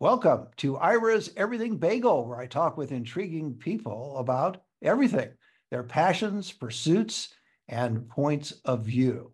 Welcome to Ira's Everything Bagel, where I talk with intriguing people about everything, their passions, pursuits, and points of view.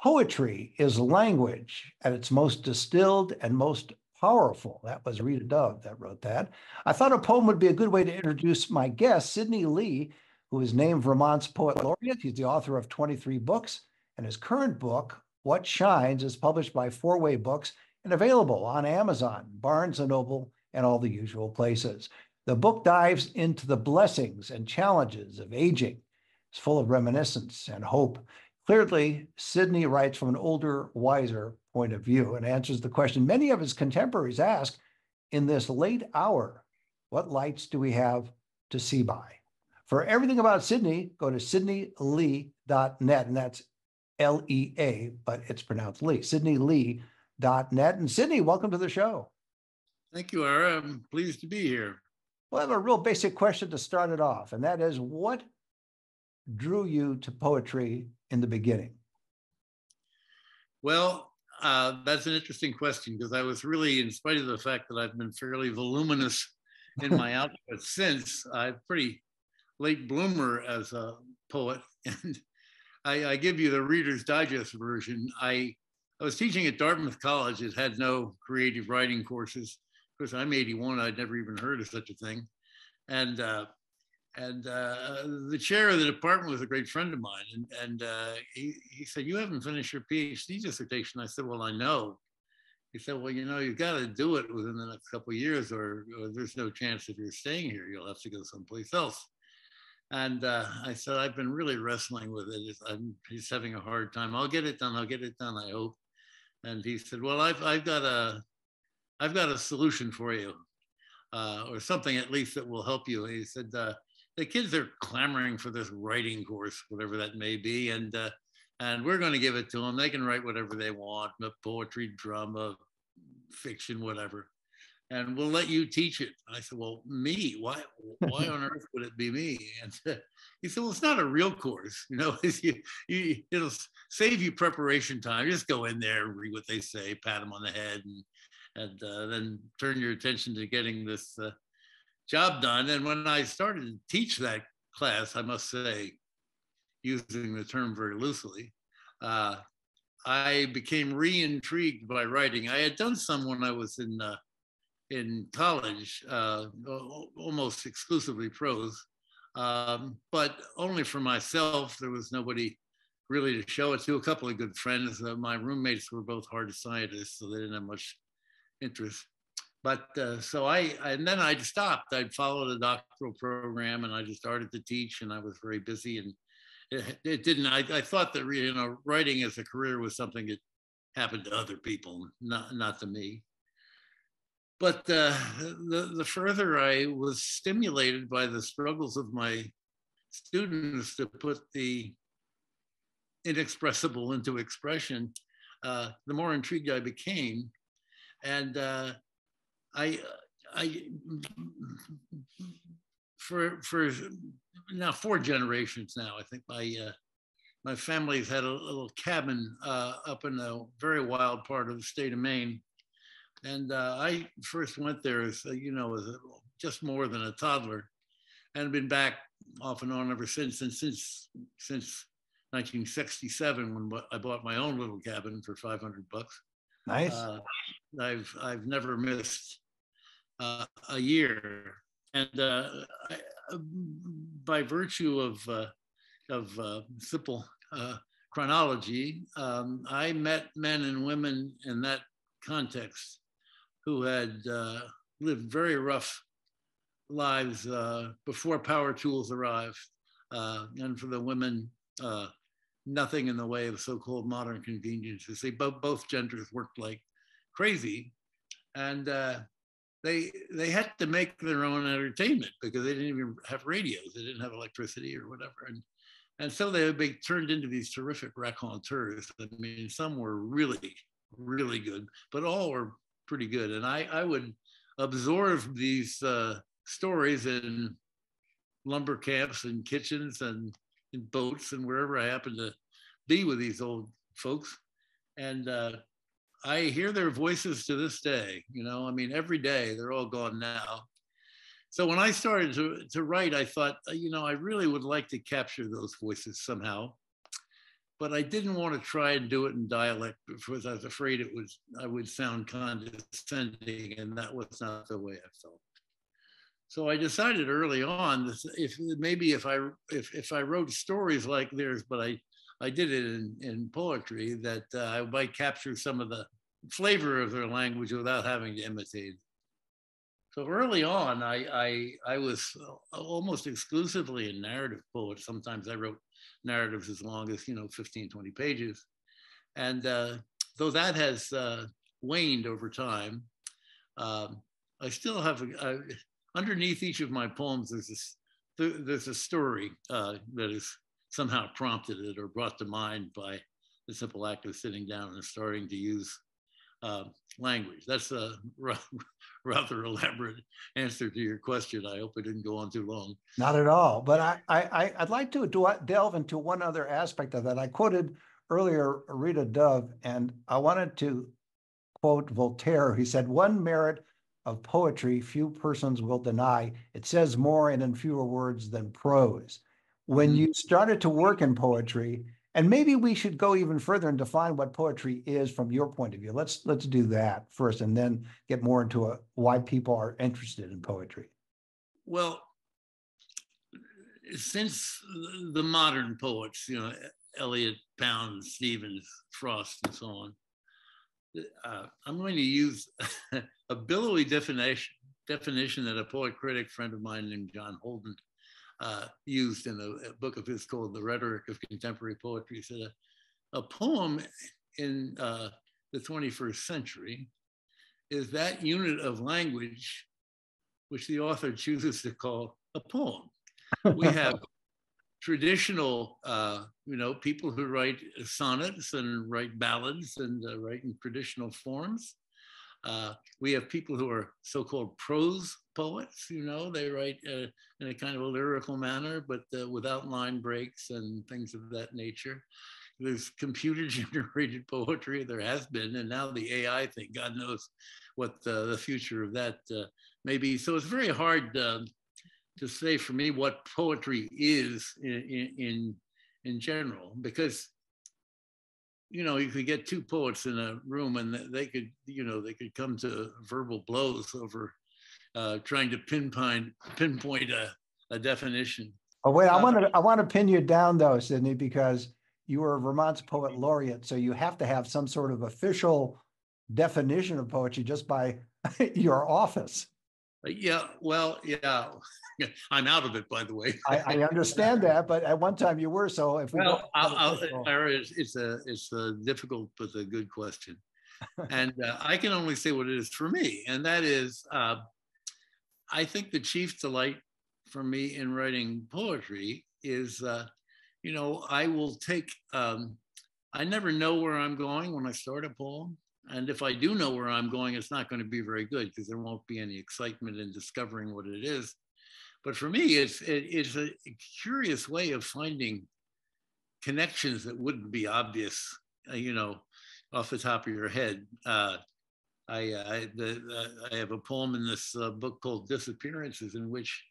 Poetry is language at its most distilled and most powerful. That was Rita Dove that wrote that. I thought a poem would be a good way to introduce my guest, Sidney Lee, who is named Vermont's Poet Laureate. He's the author of 23 books, and his current book, What Shines, is published by Four Way Books and available on Amazon, Barnes & Noble, and all the usual places. The book dives into the blessings and challenges of aging. It's full of reminiscence and hope. Clearly, Sidney writes from an older, wiser point of view and answers the question many of his contemporaries ask in this late hour: what lights do we have to see by? For everything about Sidney, go to sidneylee.net, and that's L-E-A, but it's pronounced Lee, sidneylee.net. And Sidney, welcome to the show. Thank you, Ira. I'm pleased to be here. Well, I have a real basic question to start it off, and that is, what drew you to poetry in the beginning? Well, that's an interesting question because I was really, in spite of the fact that I've been fairly voluminous in my output since, I'm pretty late bloomer as a poet. And I give you the Reader's Digest version. I was teaching at Dartmouth College. It had no creative writing courses. Of course, I'm 81. I'd never even heard of such a thing. And the chair of the department was a great friend of mine. And he said, "You haven't finished your PhD dissertation." I said, "Well, I know." He said, "Well, you've got to do it within the next couple of years or there's no chance if you're staying here, you'll have to go someplace else." And I said, "I've been really wrestling with it. He's having a hard time. I'll get it done. I'll get it done, I hope." And he said, "Well, I've got a solution for you, or something at least that will help you." He said, "The kids are clamoring for this writing course, whatever that may be, and we're going to give it to them. They can write whatever they want, poetry, drama, fiction, whatever, and we'll let you teach it." I said, "Well, me? Why on earth would it be me?" And he said, "Well, it's not a real course. It'll save you preparation time. Just go in there, read what they say, pat them on the head, and then turn your attention to getting this job done." And when I started to teach that class, I must say, using the term very loosely, I became re-intrigued by writing. I had done some when I was in college, almost exclusively prose, but only for myself. There was nobody really to show it to. A couple of good friends. My roommates were both hard scientists, so they didn't have much interest. But and then I stopped. I'd followed a doctoral program and I just started to teach, and I was very busy, and it didn't, I thought that, writing as a career was something that happened to other people, not to me. But the further I was stimulated by the struggles of my students to put the inexpressible into expression, the more intrigued I became. And I for now 4 generations now, I think my family's had a little cabin up in a very wild part of the state of Maine, and I first went there as just more than a toddler, and been back off and on ever since. And since 1967, when I bought my own little cabin for $500. Nice. I've never missed a year, and by virtue of simple chronology, I met men and women in that context who had lived very rough lives before power tools arrived, and for the women, nothing in the way of so-called modern conveniences. Both genders worked like crazy, and they had to make their own entertainment because they didn't even have radios. They didn't have electricity or whatever, and so they would be turned into these terrific raconteurs. I mean, some were really, really good, but all were pretty good. And I would absorb these stories in lumber camps and kitchens and in boats and wherever I happened to be with these old folks. And I hear their voices to this day. You know, I mean, every day. They're all gone now. So when I started to write, I thought, you know, I really would like to capture those voices somehow, but I didn't want to try and do it in dialect because I was afraid I would sound condescending, and that was not the way I felt. So I decided early on, if maybe if I wrote stories like theirs, but I did it in poetry, that I might capture some of the flavor of their language without having to imitate. So early on, I was almost exclusively a narrative poet. Sometimes I wrote narratives as long as, you know, 15, 20 pages. And though that has waned over time, I still have, underneath each of my poems, there's a story that is somehow prompted it or brought to mind by the simple act of sitting down and starting to use language. That's a rather elaborate answer to your question. I hope it didn't go on too long. Not at all. But I'd like to delve into one other aspect of that. I quoted earlier Rita Dove, and I wanted to quote Voltaire. He said, "One merit of poetry few persons will deny. It says more and in fewer words than prose." When you started to work in poetry, and maybe we should go even further and define what poetry is from your point of view. Let's do that first, and then get more into why people are interested in poetry. Well, since the modern poets, you know, Eliot, Pound, Stevens, Frost, and so on, I'm going to use a billowy definition that a poet critic friend of mine named John Holden used in a book of his called The Rhetoric of Contemporary Poetry. He said a poem in the 21st century is that unit of language which the author chooses to call a poem. We have traditional, you know, people who write sonnets and write ballads and write in traditional forms. We have people who are so-called prose poets, you know, they write in a kind of a lyrical manner, but without line breaks and things of that nature. There's computer-generated poetry, there has been, and now the AI thing, God knows what the future of that may be. So it's very hard to say for me what poetry is in general, because you know, you could get two poets in a room and they could, you know, they could come to verbal blows over trying to pinpoint a definition. Oh, wait, I want to pin you down though, Sidney, because you were Vermont's poet laureate. So you have to have some sort of official definition of poetry just by your office. Yeah, well, yeah, I'm out of it, by the way. I understand that, but at one time you were. So if we it's a difficult but a good question, and I can only say what it is for me, and that is, I think the chief delight for me in writing poetry is, you know, I will take. I never know where I'm going when I start a poem. And if I do know where I'm going, it's not going to be very good because there won't be any excitement in discovering what it is. But for me, it's a curious way of finding connections that wouldn't be obvious, you know, off the top of your head. I have a poem in this book called Disappearances, in which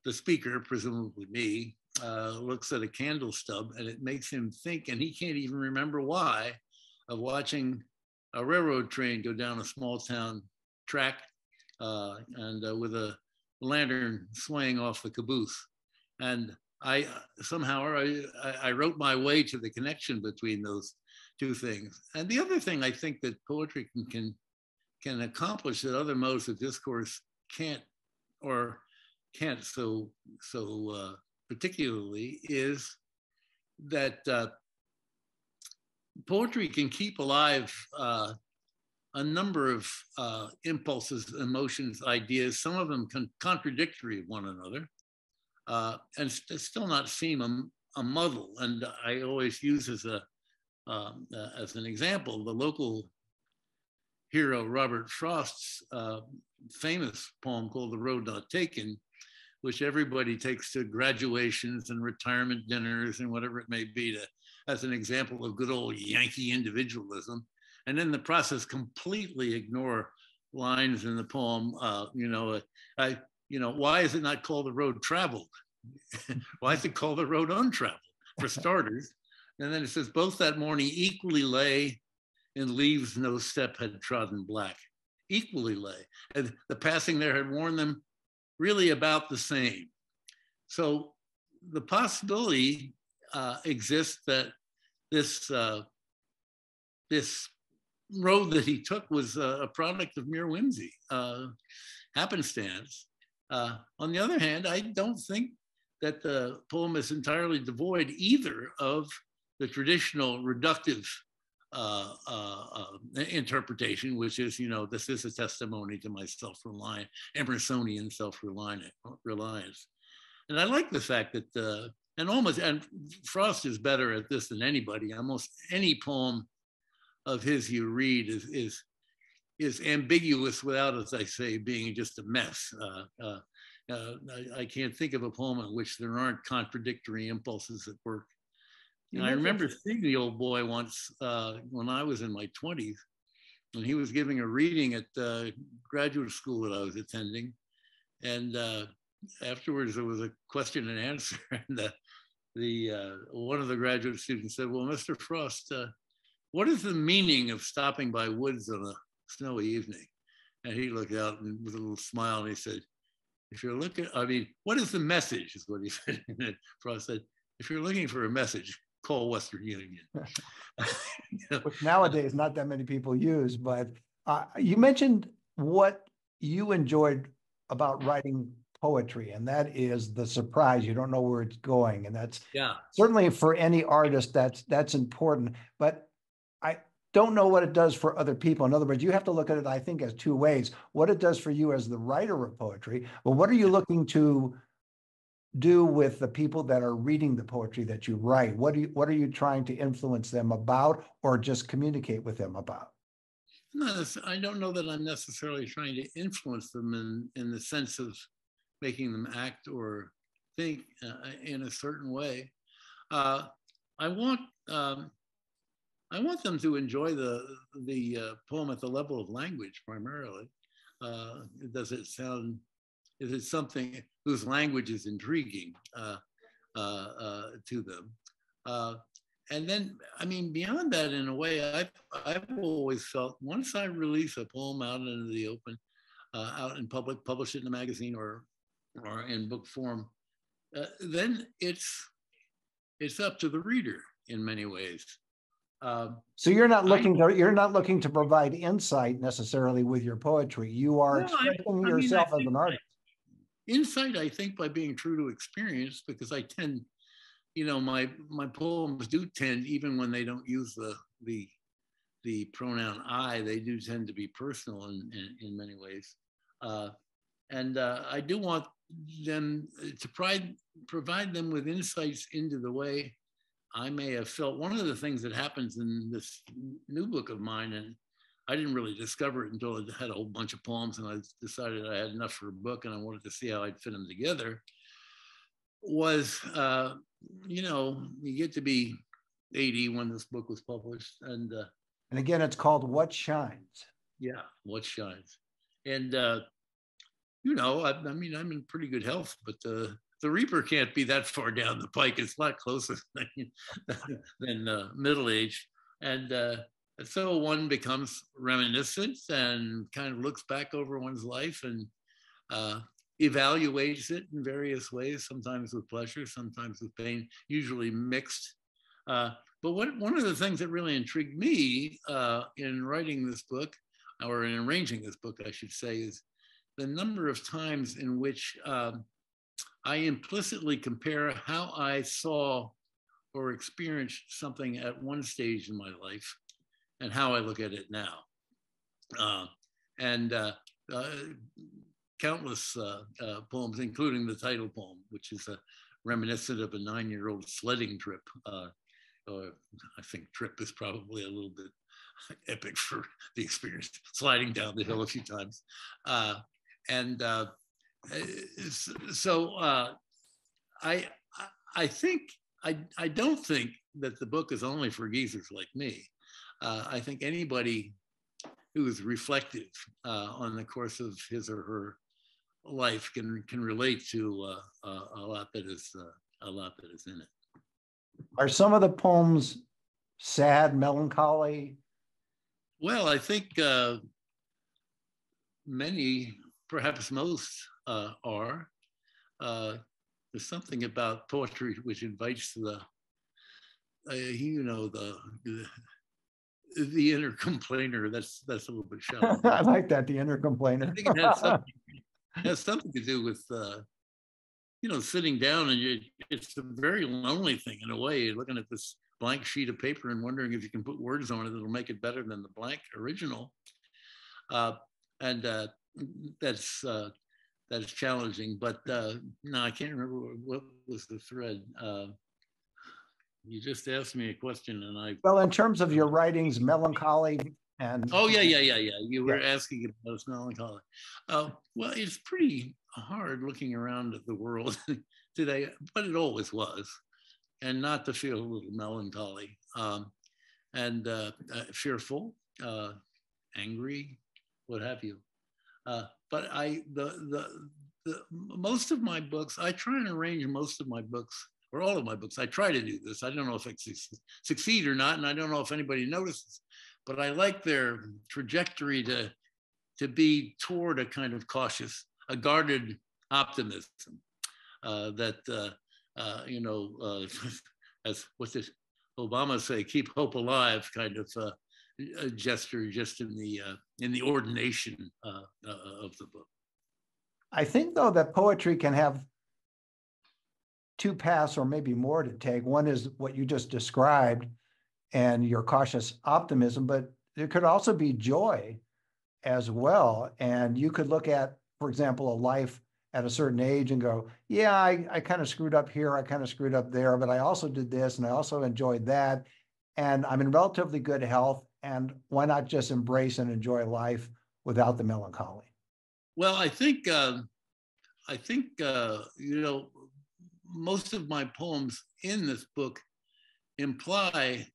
the speaker, presumably me, looks at a candle stub and it makes him think, and he can't even remember why, of watching a railroad train go down a small town track and with a lantern swaying off the caboose. And I somehow I wrote my way to the connection between those two things. And the other thing I think that poetry can accomplish that other modes of discourse can't so particularly is that poetry can keep alive a number of impulses, emotions, ideas, some of them contradictory of one another, and still not seem a muddle. And I always use as an example the local hero Robert Frost's famous poem called The Road Not Taken, which everybody takes to graduations and retirement dinners and whatever it may be as an example of good old Yankee individualism. and in the process completely ignore lines in the poem. Why is it not called The Road Traveled? Why is it called The Road Untraveled, for starters? And then it says, both that morning equally lay in leaves no step had trodden black. Equally lay. And the passing there had worn them really about the same. So the possibility exists that this road that he took was a product of mere whimsy, happenstance. On the other hand, I don't think that the poem is entirely devoid either of the traditional reductive interpretation, which is, this is a testimony to my self-reliant, Emersonian self-reliance. And I like the fact that, and Frost is better at this than anybody. Almost any poem of his you read is ambiguous without, as I say, being just a mess. I can't think of a poem in which there aren't contradictory impulses at work. And I remember seeing the old boy once when I was in my 20s, and he was giving a reading at graduate school that I was attending. And afterwards, there was a question and answer. And one of the graduate students said, well, Mr. Frost, what is the meaning of stopping by woods on a snowy evening? And he looked out and with a little smile and he said, if you're looking, what is the message is what he said. And Frost said, if you're looking for a message, call Western Union. Which nowadays not that many people use, but you mentioned what you enjoyed about writing poetry, and that is the surprise. You don't know where it's going, and that's certainly for any artist that's important. But I don't know what it does for other people. In other words, you have to look at it, I think, as two ways: what it does for you as the writer of poetry, but what are you looking to do with the people that are reading the poetry that you write? What are you trying to influence them about, or just communicate with them about? No, I don't know that I'm necessarily trying to influence them in the sense of making them act or think in a certain way. I want them to enjoy the poem at the level of language primarily. Is it something whose language is intriguing to them? And then, beyond that, in a way, I've always felt once I release a poem out into the open, out in public, publish it in a magazine or in book form, then it's up to the reader in many ways. So you're not looking to provide insight necessarily with your poetry. You are expressing yourself as an artist. Insight, I think, by being true to experience, because I tend, my poems do tend, even when they don't use the pronoun I, they do tend to be personal in many ways. And I do want them to provide them with insights into the way I may have felt. One of the things that happens in this new book of mine, and I didn't really discover it until I had a whole bunch of poems and I decided I had enough for a book and I wanted to see how I'd fit them together, was, you get to be 80 when this book was published. And again, it's called What Shines. Yeah, What Shines. And, I'm in pretty good health, but the Reaper can't be that far down the pike. It's a lot closer than middle age. And so one becomes reminiscent and kind of looks back over one's life and evaluates it in various ways, sometimes with pleasure, sometimes with pain, usually mixed. But one of the things that really intrigued me in writing this book, or in arranging this book, I should say, is the number of times in which I implicitly compare how I saw or experienced something at one stage in my life and how I look at it now. Countless poems, including the title poem, which is reminiscent of a 9-year-old sledding trip. I think trip is probably a little bit epic for the experience, sliding down the hill a few times. I think, I don't think that the book is only for geezers like me. I think anybody who is reflective on the course of his or her life can relate to a lot that is in it. Are some of the poems sad, melancholy? Well, I think many, perhaps most, are. There's something about poetry which invites the the inner complainer. That's a little bit shallow. I like that, the inner complainer. I think it has something to do with sitting down, and it's a very lonely thing in a way. You're looking at this blank sheet of paper and wondering if you can put words on it that'll make it better than the blank original. And that's challenging. But no, I can't remember what was the thread. You just asked me a question, and I. Well, in terms of your writings, melancholy and. Oh yeah. You were asking about melancholy. Well, it's pretty hard looking around at the world today, but it always was, and not to feel a little melancholy and fearful, angry, what have you. But most of my books, I try and arrange most of my books, or all of my books. I try to do this. I don't know if I succeed or not, and I don't know if anybody notices, but I like their trajectory to be toward a kind of cautious, a guarded optimism that as what's this Obama say, keep hope alive kind of a gesture just in the ordination of the book. I think though that poetry can have two paths or maybe more to take. One is what you just described and your cautious optimism, but there could also be joy as well. And you could look at, for example, a life at a certain age and go, yeah, I kind of screwed up here, I kind of screwed up there, but I also did this and I also enjoyed that. And I'm in relatively good health. And why not just embrace and enjoy life without the melancholy? Well, I think most of my poems in this book imply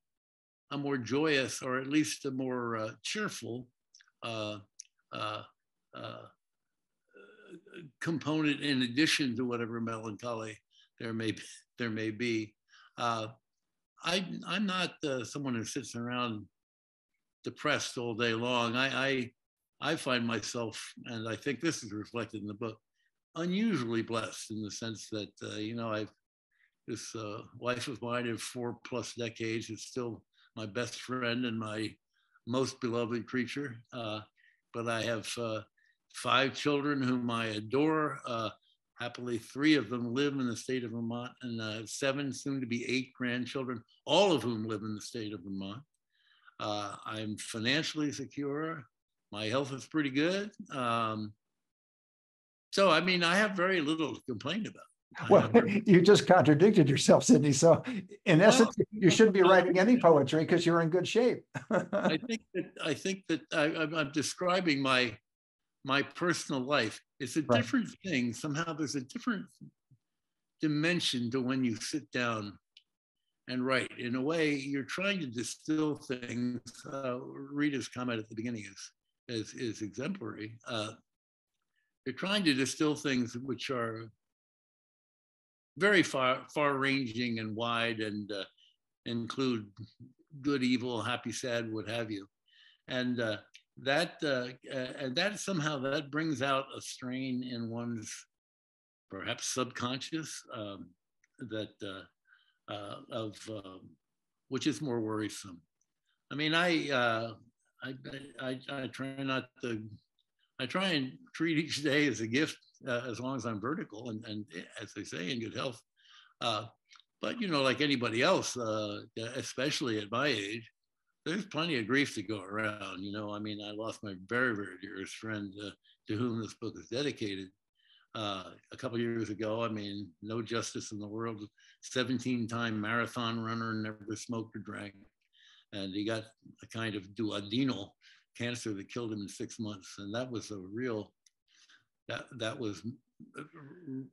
a more joyous, or at least a more cheerful component in addition to whatever melancholy there may be. I'm not someone who sits around depressed all day long. I find myself, and I think this is reflected in the book, unusually blessed in the sense that this wife of mine of 4+ decades is still my best friend and my most beloved creature. But I have 5 children whom I adore. Happily, 3 of them live in the state of Vermont, and 7, soon to be 8 grandchildren, all of whom live in the state of Vermont. I'm financially secure. My health is pretty good. So, I mean, I have very little to complain about. Well, you just contradicted yourself, Sidney. So in essence, you shouldn't be writing any poetry because you're in good shape. I think that I'm describing my personal life. It's a different thing. Somehow there's a different dimension to when you sit down and write. In a way, you're trying to distill things. Rita's comment at the beginning is exemplary. You're trying to distill things which are very far-ranging and wide, and include good, evil, happy, sad, what have you, and that somehow that brings out a strain in one's perhaps subconscious which is more worrisome. I mean, I try not to. I try and treat each day as a gift, as long as I'm vertical and as they say, in good health. But like anybody else, especially at my age, there's plenty of grief to go around. I mean, I lost my very, very dearest friend to whom this book is dedicated a couple of years ago. I mean, no justice in the world. 17-time marathon runner, never smoked or drank, and he got a kind of duodenal cancer that killed him in 6 months, and that was a real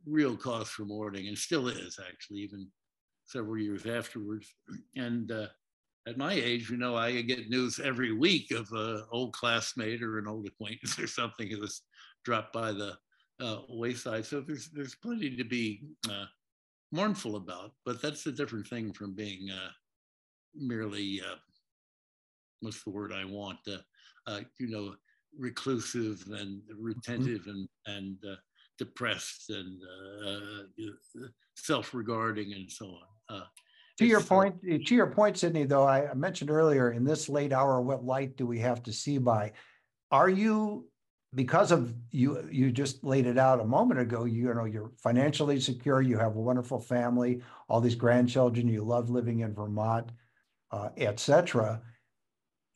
real cause for mourning, and still is actually, even several years afterwards. And at my age, you know, I get news every week of an old classmate or an old acquaintance or something that was dropped by the wayside. So there's plenty to be mournful about, but that's a different thing from being merely what's the word I want? You know, reclusive and retentive and depressed and self-regarding and so on. To your point, Sidney, though, I mentioned earlier, in this late hour, what light do we have to see by? Are you, because of you just laid it out a moment ago, you know, you're financially secure, you have a wonderful family, all these grandchildren, you love living in Vermont, etc.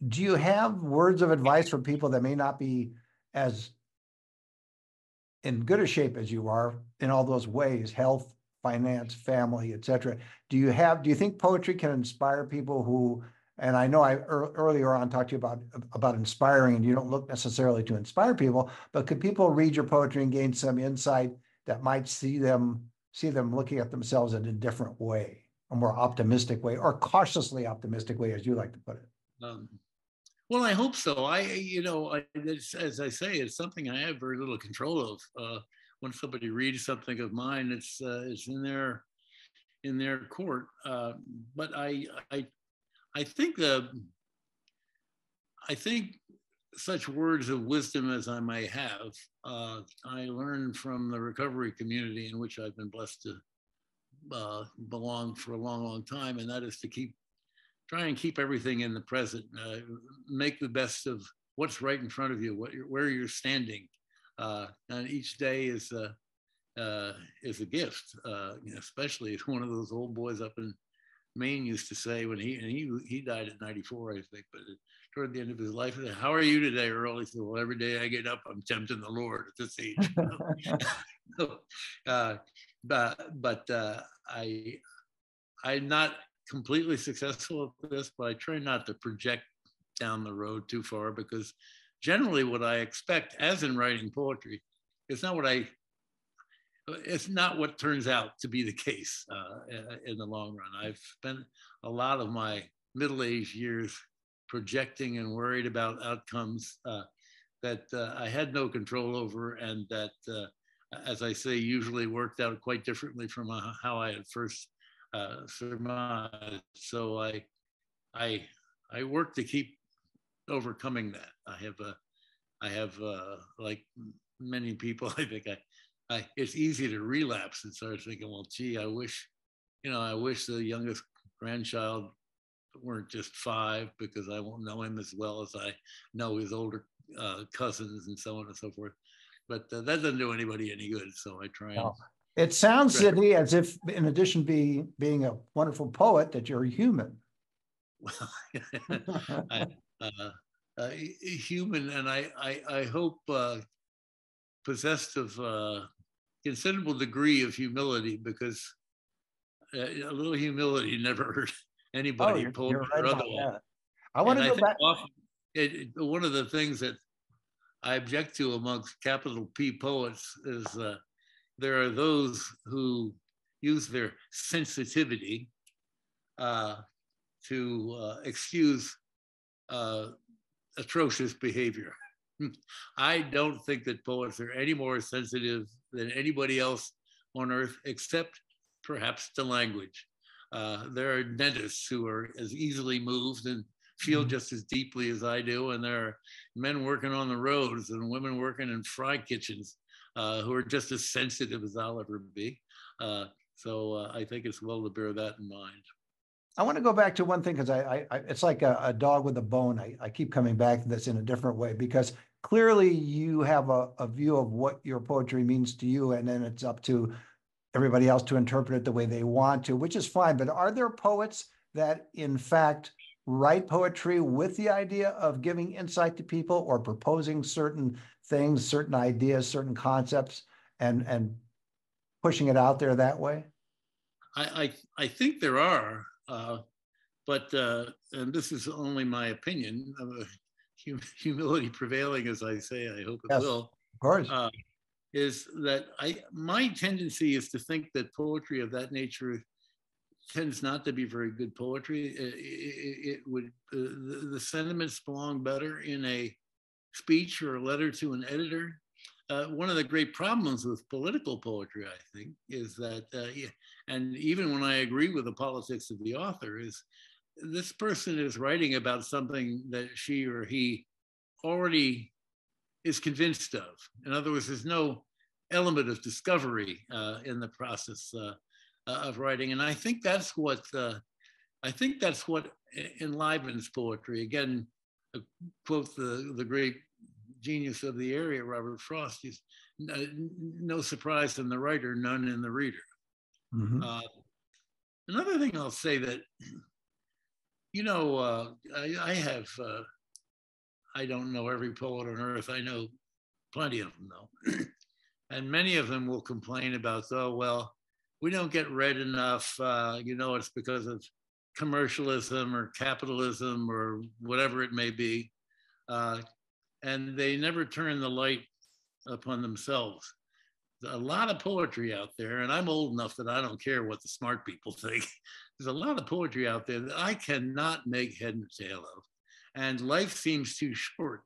Do you have words of advice for people that may not be as in good a shape as you are in all those ways, health, finance, family, etc.? Do you think poetry can inspire people who, and I know earlier on talked to you about inspiring, and you don't look necessarily to inspire people, but could people read your poetry and gain some insight that might see them looking at themselves in a different way, a more optimistic way, or cautiously optimistic way, as you like to put it? Well, I hope so. You know, as I say, it's something I have very little control of. When somebody reads something of mine, it's in their court. But I think such words of wisdom as I may have, I learned from the recovery community in which I've been blessed to belong for a long, long time, and that is to try and keep everything in the present. Make the best of what's right in front of you, where you're standing, and each day is a gift. Especially as one of those old boys up in Maine used to say when he died at 94, I think, but toward the end of his life, he said, "How are you today, Earl?" He said, "Well, every day I get up, I'm tempting the Lord at this age." I'm not completely successful at this, but I try not to project down the road too far, because generally what I expect, as in writing poetry, it's not what turns out to be the case in the long run. I've spent a lot of my middle-aged years projecting and worried about outcomes that I had no control over, and that, as I say, usually worked out quite differently from how I had first surmised. So I work to keep overcoming that. I have like many people, I think it's easy to relapse and start thinking, well, gee, I wish the youngest grandchild weren't just 5, because I won't know him as well as I know his older cousins and so on and so forth. But that doesn't do anybody any good. So I try and. It sounds, Sidney, as if in addition to being a wonderful poet, that you're a human. Human, and I hope possessed of considerable degree of humility, because a little humility never hurt anybody. You're right about that. I want to go back. Often, one of the things that I object to amongst capital P poets is there are those who use their sensitivity to excuse atrocious behavior. I don't think that poets are any more sensitive than anybody else on earth, except perhaps to language. There are dentists who are as easily moved and feel just as deeply as I do, and there are men working on the roads and women working in fry kitchens who are just as sensitive as I'll ever be. So I think it's well to bear that in mind. I want to go back to one thing, because it's like a dog with a bone. I keep coming back to this in a different way, because clearly you have a view of what your poetry means to you, and then it's up to everybody else to interpret it the way they want to, which is fine. But are there poets that in fact write poetry with the idea of giving insight to people, or proposing certain things, certain ideas, certain concepts, and pushing it out there that way? I think there are, but and this is only my opinion. Humility prevailing, as I say, I hope it will. Of course. Is that my tendency is to think that poetry of that nature tends not to be very good poetry. It would the sentiments belong better in a speech or a letter to an editor. One of the great problems with political poetry, I think, is that, and even when I agree with the politics of the author, is this person is writing about something that she or he already is convinced of. In other words, there's no element of discovery in the process of writing, and I think that's what enlivens poetry. Again, quote the great genius of the area, Robert Frost, is no surprise in the writer, none in the reader. Mm-hmm. Another thing I'll say that, I don't know every poet on earth. I know plenty of them though. And many of them will complain about, oh, well, we don't get read enough. It's because of commercialism or capitalism or whatever it may be. And they never turn the light upon themselves. A lot of poetry out there, and I'm old enough that I don't care what the smart people think. There's a lot of poetry out there that I cannot make head and tail of. And life seems too short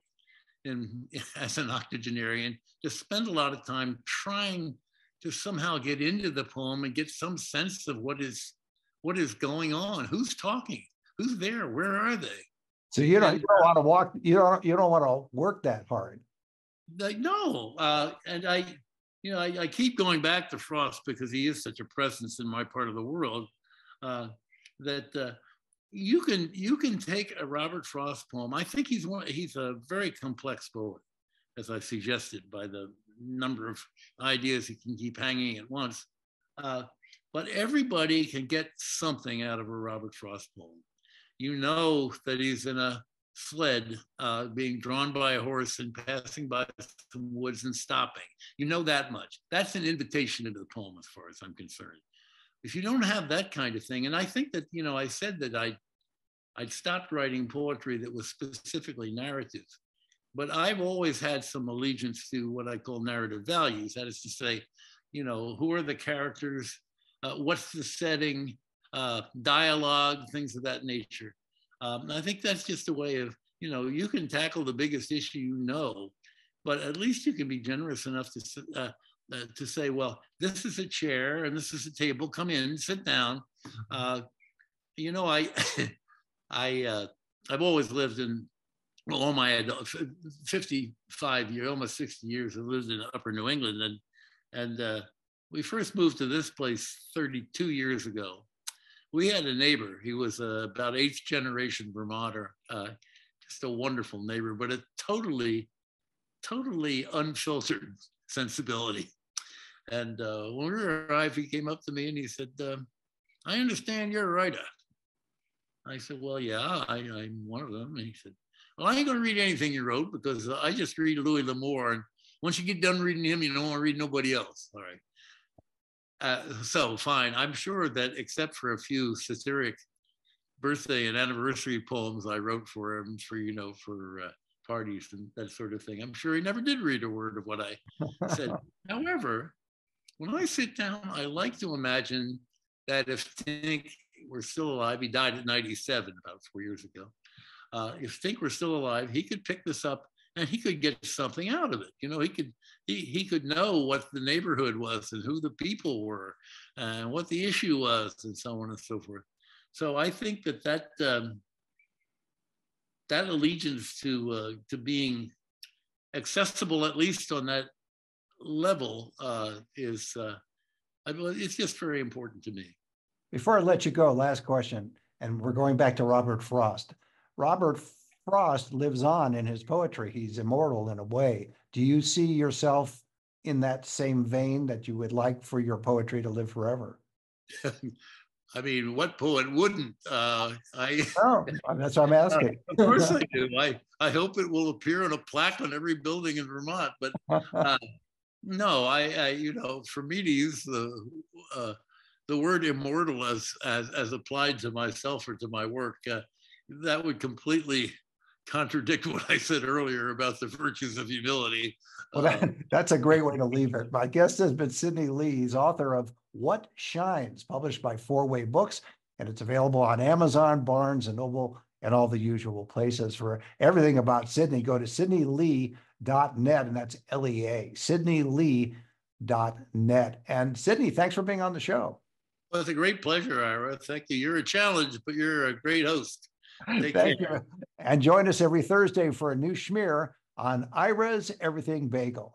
as an octogenarian to spend a lot of time trying to somehow get into the poem and get some sense of what is going on. Who's talking? Who's there? Where are they? So you don't want to walk. You don't want to work that hard. No, and I keep going back to Frost because he is such a presence in my part of the world. That you can take a Robert Frost poem. I think he's a very complex poet, as I suggested by the number of ideas he can keep hanging at once. But everybody can get something out of a Robert Frost poem. You know that he's in a sled being drawn by a horse and passing by some woods and stopping. You know that much. That's an invitation into the poem as far as I'm concerned. If you don't have that kind of thing, and I think that, I said that I'd stopped writing poetry that was specifically narrative, but I've always had some allegiance to what I call narrative values. That is to say, who are the characters? What's the setting? Dialogue, things of that nature. I think that's just a way of, you can tackle the biggest issue, but at least you can be generous enough to say, well, this is a chair and this is a table. Come in, sit down. I've always lived in all my adult 55 years, almost 60 years. I lived in Upper New England, and we first moved to this place 32 years ago. We had a neighbor. He was about 8th generation Vermonter, just a wonderful neighbor, but a totally unfiltered sensibility. And when we arrived, he came up to me and he said, I understand you're a writer. I said, well, yeah, I'm one of them. And he said, well, I ain't going to read anything you wrote because I just read Louis L'Amour. And once you get done reading him, you don't want to read nobody else. All right. So fine. I'm sure that except for a few satiric birthday and anniversary poems I wrote for him for parties and that sort of thing, I'm sure he never did read a word of what I said. However, when I sit down, I like to imagine that if Tink were still alive, he died at 97, about 4 years ago. If Tink were still alive, he could pick this up and he could get something out of it. He could know what the neighborhood was and who the people were and what the issue was and so on and so forth. So I think that allegiance to being accessible, at least on that level, is it's just very important to me. Before I let you go, last question, and we're going back to Robert Frost. Robert Frost lives on in his poetry. He's immortal in a way. Do you see yourself in that same vein, that you would like for your poetry to live forever? I mean, what poet wouldn't? Oh, that's what I'm asking. Of course I do. I hope it will appear on a plaque on every building in Vermont. But no, for me to use the word immortal as applied to myself or to my work, that would completely contradict what I said earlier about the virtues of humility. Well, that's a great way to leave it. My guest has been Sidney Lee. He's author of What Shines, published by Four Way Books, and it's available on Amazon, Barnes and Noble, and all the usual places. For everything about Sidney, go to sidneylee.net, and that's LEA, sidneylee.net. And Sidney, thanks for being on the show. Well, it's a great pleasure, Ira. Thank you. You're a challenge, but you're a great host. Thank you. And join us every Thursday for a new schmear on Ira's Everything Bagel.